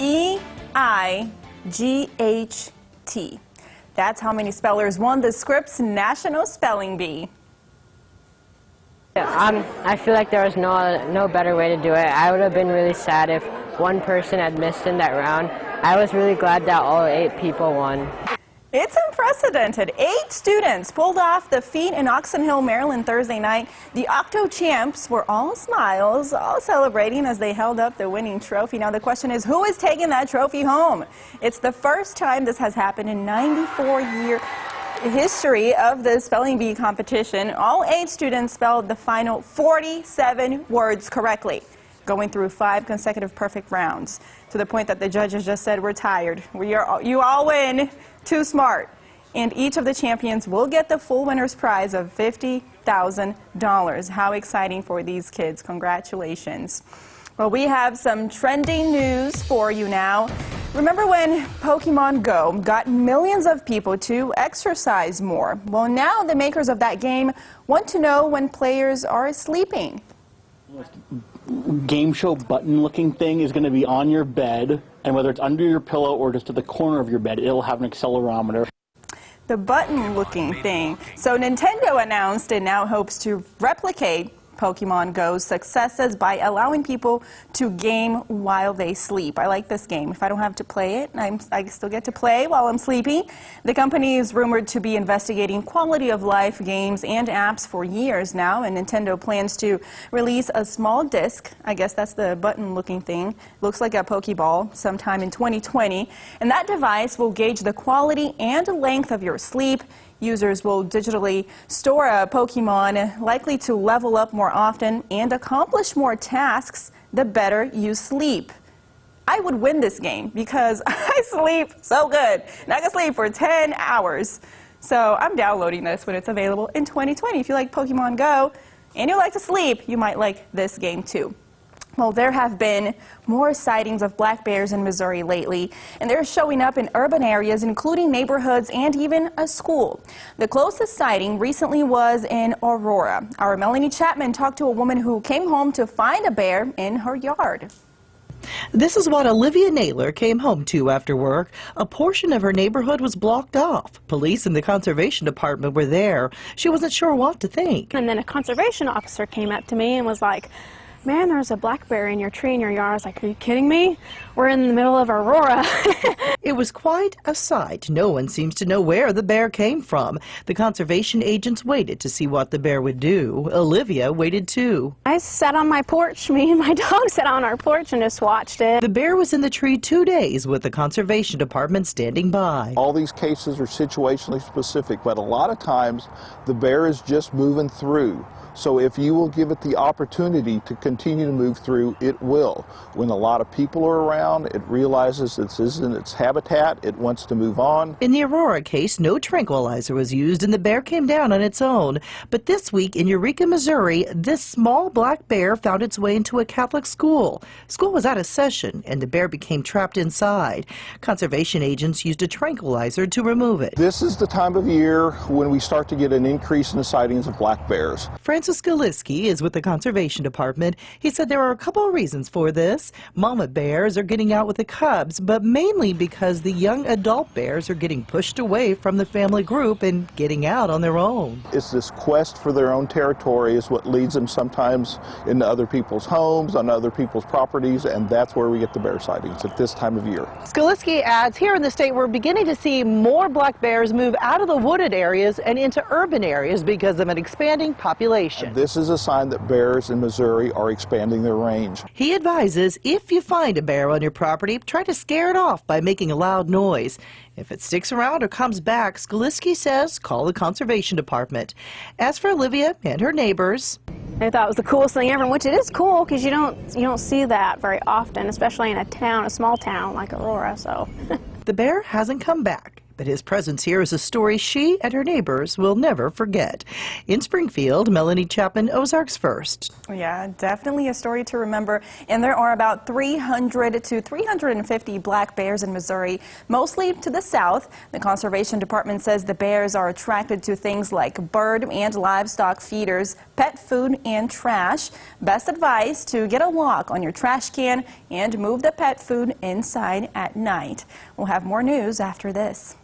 E-I-G-H-T. That's how many spellers won the Scripps National Spelling Bee. I feel like there was no better way to do it. I would have been really sad if one person had missed in that round. I was really glad that all 8 people won. It's unprecedented. 8 students pulled off the feat in Oxon Hill, Maryland Thursday night. The Octo champs were all smiles, all celebrating as they held up the winning trophy. Now the question is, who is taking that trophy home? It's the first time this has happened in 94-year history of the spelling bee competition. All 8 students spelled the final 47 words correctly, going through 5 consecutive perfect rounds, to the point that the judges just said, we're tired. You all win. Too smart. And each of the champions will get the full winner's prize of $50,000. How exciting for these kids. Congratulations. Well, we have some trending news for you now. Remember when Pokemon Go got millions of people to exercise more? Well, now the makers of that game want to know when players are sleeping. Game show button looking thing is going to be on your bed, and whether it's under your pillow or just at the corner of your bed, it'll have an accelerometer. The button looking thing. So Nintendo announced it now hopes to replicate Pokemon Go's successes by allowing people to game while they sleep. I like this game. If I don't have to play it, I still get to play while I'm sleeping. The company is rumored to be investigating quality of life games and apps for years now, and Nintendo plans to release a small disc, I guess that's the button looking thing, looks like a Pokeball, sometime in 2020, and that device will gauge the quality and length of your sleep. Users will digitally store a Pokemon, likely to level up more often and accomplish more tasks the better you sleep. I would win this game because I sleep so good, and I can sleep for 10 hours. So I'm downloading this when it's available in 2020. If you like Pokemon Go and you like to sleep, you might like this game too. Well, there have been more sightings of black bears in Missouri lately, and they're showing up in urban areas, including neighborhoods and even a school. The closest sighting recently was in Aurora. Our Melanie Chapman talked to a woman who came home to find a bear in her yard. This is what Olivia Naylor came home to after work. A portion of her neighborhood was blocked off. Police and the conservation department were there. She wasn't sure what to think. And then a conservation officer came up to me and was like, "Man, there's a black bear in your tree in your yard." I was like, "Are you kidding me? We're in the middle of Aurora." It was quite a sight. No one seems to know where the bear came from. The conservation agents waited to see what the bear would do. Olivia waited too. I sat on my porch. Me and my dog sat on our porch and just watched it. The bear was in the tree 2 days with the conservation department standing by. All these cases are situationally specific, but a lot of times the bear is just moving through. So if you will give it the opportunity to continue to move through, it will. When a lot of people are around, it realizes this isn't its habitat, it wants to move on. In the Aurora case, no tranquilizer was used and the bear came down on its own. But this week in Eureka, Missouri, this small black bear found its way into a Catholic school. School was out of session and the bear became trapped inside. Conservation agents used a tranquilizer to remove it. This is the time of year when we start to get an increase in the sightings of black bears. Francis Galiski is with the Conservation Department. He said there are a couple of reasons for this. Mama bears are getting out with the cubs, but mainly because the young adult bears are getting pushed away from the family group and getting out on their own. It's this quest for their own territory is what leads them sometimes into other people's homes, on other people's properties, and that's where we get the bear sightings at this time of year. Galiski adds, here in the state we're beginning to see more black bears move out of the wooded areas and into urban areas because of an expanding population. This is a sign that bears in Missouri are expanding their range. He advises if you find a bear on your property, try to scare it off by making a loud noise. If it sticks around or comes back, Skaliski says call the Conservation Department. As for Olivia and her neighbors, I thought it was the coolest thing ever, which it is cool because you don't see that very often, especially in a small town like Aurora. So the bear hasn't come back. But his presence here is a story she and her neighbors will never forget. In Springfield, Melanie Chapman, Ozarks First. Yeah, definitely a story to remember. And there are about 300 to 350 black bears in Missouri, mostly to the south. The Conservation Department says the bears are attracted to things like bird and livestock feeders, pet food, and trash. Best advice to get a lock on your trash can and move the pet food inside at night. We'll have more news after this.